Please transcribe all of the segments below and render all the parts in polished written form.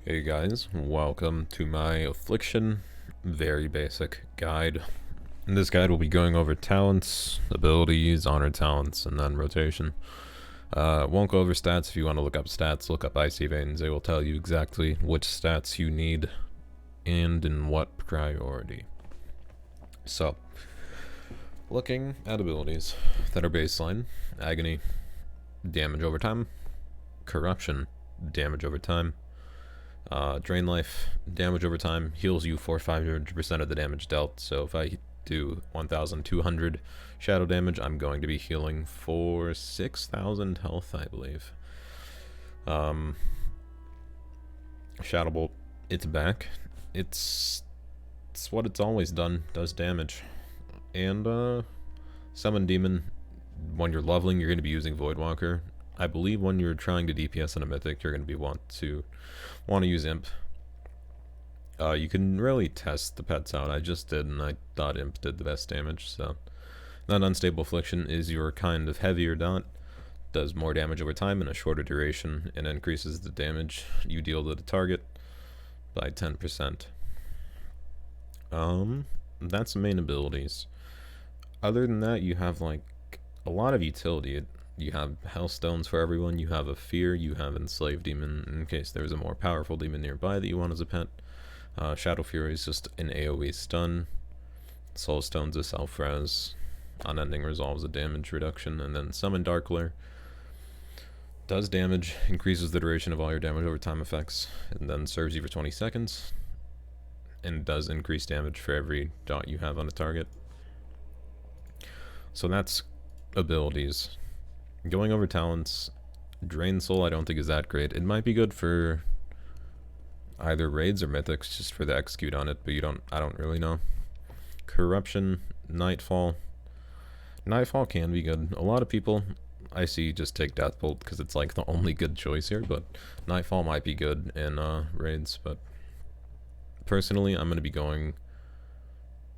Hey guys, welcome to my Affliction very basic guide. In this guide we'll be going over talents, abilities, honored talents, and then rotation. Won't go over stats. If you want to look up stats, look up Icy Veins. They will tell you exactly which stats you need and in what priority. So, looking at abilities that are baseline: Agony, damage over time; Corruption, damage over time; Drain Life, damage over time, heals you for 500% of the damage dealt. So if I do 1,200 shadow damage, I'm going to be healing for 6,000 health, I believe. Shadow Bolt, it's back. It's what it's always done, does damage. And Summon Demon, when you're leveling, you're going to be using Voidwalker. I believe when you're trying to DPS in a Mythic, you're going to be want to use Imp. You can really test the pets out. I just did, and I thought Imp did the best damage. So, Non-Unstable Affliction is your kind of heavier dot. Does more damage over time in a shorter duration, and increases the damage you deal to the target by 10%. That's the main abilities. Other than that, you have like a lot of utility. You have Hellstones for everyone, you have a Fear, you have Enslaved Demon in case there's a more powerful demon nearby that you want as a pet. Shadow Fury is just an AoE stun. Soulstone's a self-res. Unending resolves a damage reduction. And then Summon Darkler does damage, increases the duration of all your damage over time effects, and then serves you for 20 seconds. And does increase damage for every dot you have on a target. So that's abilities. Going over talents, Drain Soul I don't think is that great. It might be good for either raids or mythics, just for the execute on it, but I don't really know. Corruption, Nightfall. Nightfall can be good. A lot of people I see just take Deathbolt because it's like the only good choice here, but Nightfall might be good in raids, but personally I'm going to be going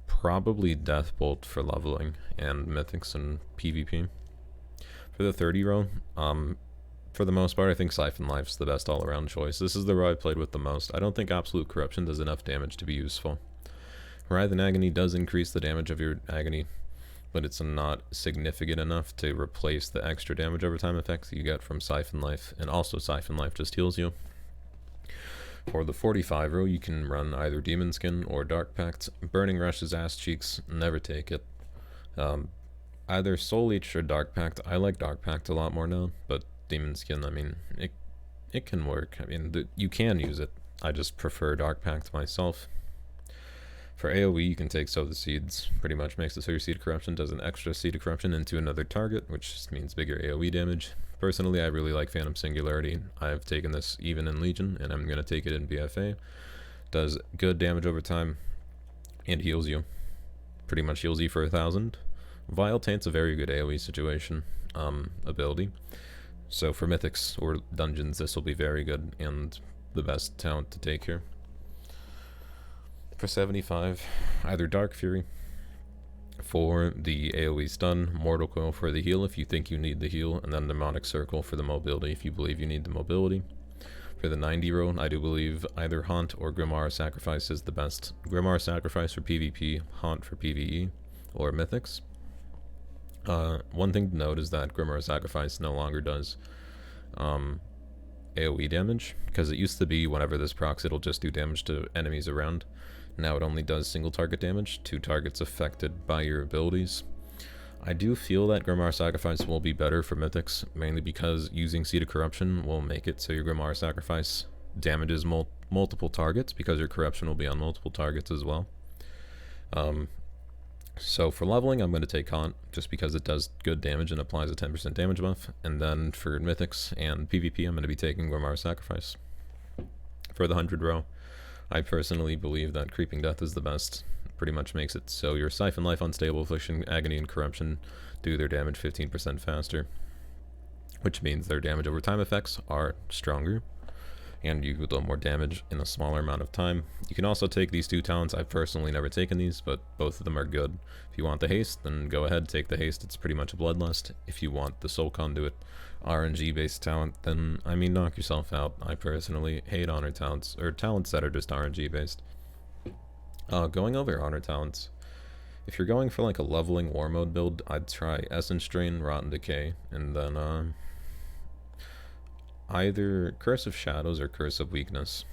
probably Deathbolt for leveling and mythics and PvP. For the 30 row, for the most part, I think Siphon Life's the best all-around choice. This is the row I played with the most. I don't think Absolute Corruption does enough damage to be useful. Writhen Agony does increase the damage of your Agony, but it's not significant enough to replace the extra damage over time effects you get from Siphon Life, and also Siphon Life just heals you. For the 45 row, you can run either Demon Skin or Dark Pact. Burning Rush is ass cheeks, never take it. Either Soul Leech or Dark Pact. I like Dark Pact a lot more now, but Demon Skin, I mean, it can work. I mean, you can use it. I just prefer Dark Pact myself. For AoE, you can take Sow the Seeds. Pretty much makes it so your Seed of Corruption does an extra Seed of Corruption into another target, which just means bigger AoE damage. Personally, I really like Phantom Singularity. I've taken this even in Legion, and I'm going to take it in BFA. Does good damage over time, and heals you. Pretty much heals you for 1,000. Vile Taint's a very good AoE situation ability. So for mythics or dungeons, this will be very good and the best talent to take here. For 75, either Dark Fury for the AoE stun, Mortal Coil for the heal if you think you need the heal, and then Demonic Circle for the mobility if you believe you need the mobility. For the 90 row, I do believe either Haunt or Grimoire Sacrifice is the best. Grimoire Sacrifice for PvP, Haunt for PvE, or mythics. One thing to note is that Grimoire Sacrifice no longer does AoE damage, because it used to be whenever this procs it'll just do damage to enemies around. Now it only does single target damage to targets affected by your abilities. I do feel that Grimoire Sacrifice will be better for mythics, mainly because using Seed of Corruption will make it so your Grimoire Sacrifice damages multiple targets, because your Corruption will be on multiple targets as well. So for leveling, I'm going to take Haunt, just because it does good damage and applies a 10% damage buff. And then for mythics and PvP, I'm going to be taking Grimoire Sacrifice. For the 100 row, I personally believe that Creeping Death is the best. Pretty much makes it so your Siphon Life, Unstable Affliction, Agony, and Corruption do their damage 15% faster, which means their damage over time effects are stronger. and you do a little more damage in a smaller amount of time. You can also take these two talents. I've personally never taken these, but both of them are good. If you want the haste, then go ahead, take the haste. It's pretty much a bloodlust. If you want the soul conduit RNG based talent, then I mean, knock yourself out. I personally hate honor talents, or talents that are just RNG based. Going over honor talents, if you're going for like a leveling war mode build, I'd try Essence Drain, Rotten Decay, and then either Curse of Shadows or Curse of Weakness.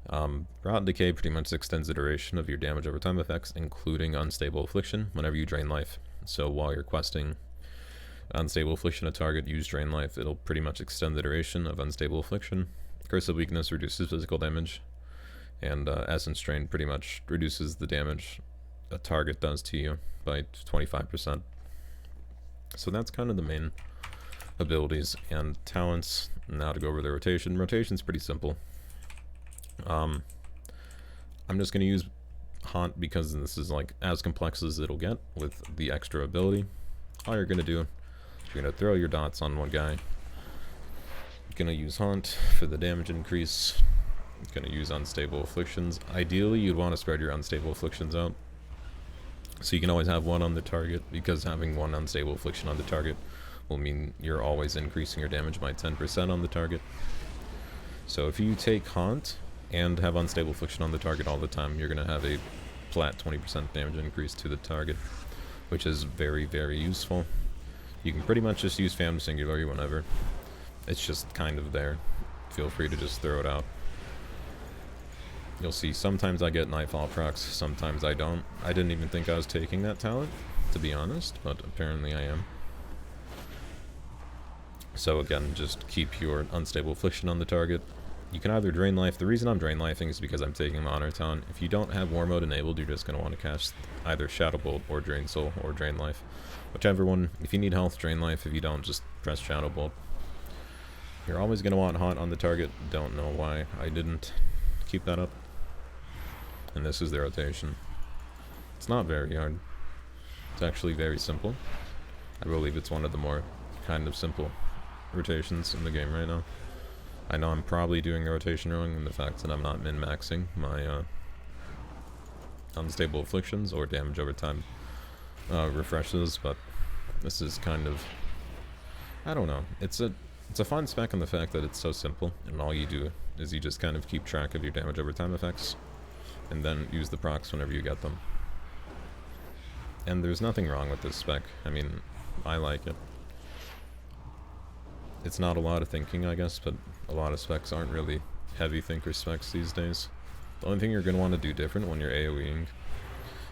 Rotten Decay pretty much extends the duration of your damage over time effects, including Unstable Affliction, whenever you drain life. So while you're questing Unstable Affliction a target, use Drain Life, it'll pretty much extend the duration of Unstable Affliction. Curse of Weakness reduces physical damage, and Essence Drain pretty much reduces the damage a target does to you by 25%. So that's kind of the main abilities and talents. Now to go over the rotation. Rotation's pretty simple. I'm just going to use Haunt because this is like as complex as it'll get with the extra ability. All you're going to do, you're going to throw your dots on one guy. You're going to use Haunt for the damage increase. You're going to use Unstable Afflictions. Ideally, you'd want to spread your Unstable Afflictions out, so you can always have one on the target, because having one Unstable Affliction on the target will mean you're always increasing your damage by 10% on the target. So if you take Haunt and have Unstable Affliction on the target all the time, you're going to have a flat 20% damage increase to the target, which is very, very useful. You can pretty much just use Phantom Singularity whenever. It's just kind of there. Feel free to just throw it out. You'll see sometimes I get Nightfall procs, sometimes I don't. I didn't even think I was taking that talent, to be honest, but apparently I am. So again, just keep your Unstable Affliction on the target. You can either Drain Life. The reason I'm Drain Lifing is because I'm taking the Honor Talent. If you don't have War Mode enabled, you're just going to want to cast either Shadow Bolt or Drain Soul or Drain Life. Whichever one. If you need health, Drain Life. If you don't, just press Shadow Bolt. You're always going to want Haunt on the target. Don't know why I didn't keep that up. And this is the rotation. It's not very hard. It's actually very simple. I believe it's one of the more kind of simple rotations in the game right now. I know I'm probably doing the rotation wrong in the fact that I'm not min-maxing my Unstable Afflictions or damage over time refreshes, but this is kind of, I don't know. It's a fun spec in the fact that it's so simple, and all you do is you just kind of keep track of your damage over time effects, and then use the procs whenever you get them. And there's nothing wrong with this spec. I mean, I like it. It's not a lot of thinking, I guess, but a lot of specs aren't really heavy thinker specs these days. The only thing you're going to want to do different when you're AoEing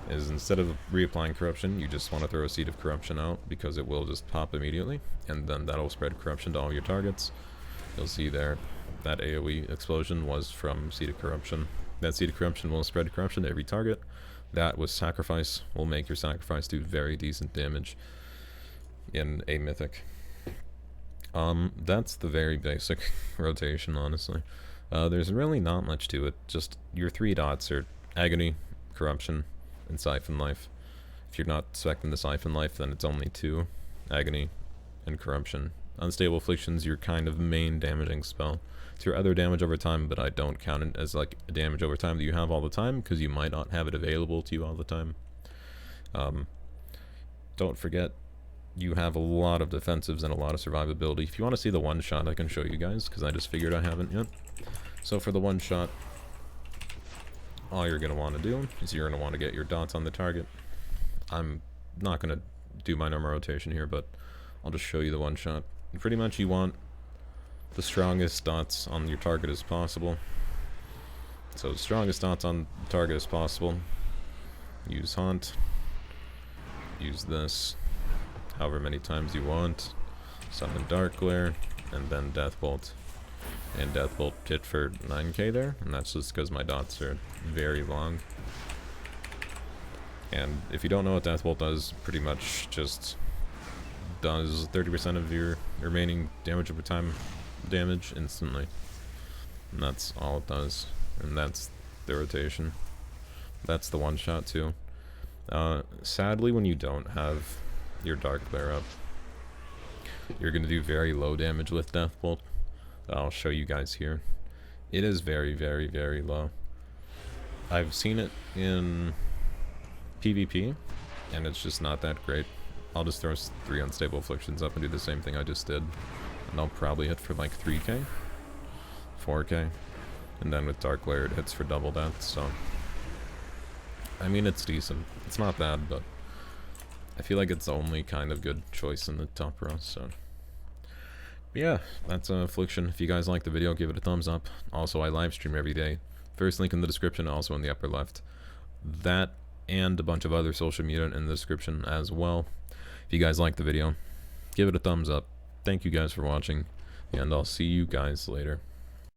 is, instead of reapplying Corruption, you just want to throw a Seed of Corruption out, because it will just pop immediately, and then that'll spread Corruption to all your targets. You'll see there, that AoE explosion was from Seed of Corruption. That Seed of Corruption will spread Corruption to every target. That with Sacrifice will make your Sacrifice do very decent damage in a Mythic. That's the very basic rotation, honestly. There's really not much to it. Just your 3 dots are Agony, Corruption, and Siphon Life. If you're not expecting the Siphon Life, then it's only 2, Agony and Corruption. Unstable Affliction's your kind of main damaging spell. It's your other damage over time, but I don't count it as like a damage over time that you have all the time, because you might not have it available to you all the time. Don't forget, you have a lot of defensives and a lot of survivability. If you want to see the one shot, I can show you guys, because I just figured I haven't yet. So for the one shot, all you're going to want to do is you're going to want to get your dots on the target. I'm not going to do my normal rotation here, but I'll just show you the one shot. And pretty much you want the strongest dots on your target as possible. So the strongest dots on the target as possible. Use Haunt. Use this however many times you want. Summon Dark Glare, and then Death Bolt. And Death Bolt hit for 9k there, and that's just because my dots are very long. And if you don't know what Death Bolt does, pretty much just does 30% of your remaining damage over time damage instantly. And that's all it does. And that's the rotation. That's the one shot too. Sadly, when you don't have your Dark Glare up, you're going to do very low damage with Death Bolt. I'll show you guys here. It is very, very, very low. I've seen it in PvP, and it's just not that great. I'll just throw 3 unstable afflictions up and do the same thing I just did. And I'll probably hit for like 3k, 4k. And then with Dark Lair it hits for double that, so... I mean, it's decent. It's not bad, but... I feel like it's the only kind of good choice in the top row, so... But yeah, that's Affliction. If you guys like the video, give it a thumbs up. Also, I live stream every day. First link in the description, also in the upper left. That and a bunch of other social media in the description as well. If you guys like the video, give it a thumbs up. Thank you guys for watching, and I'll see you guys later.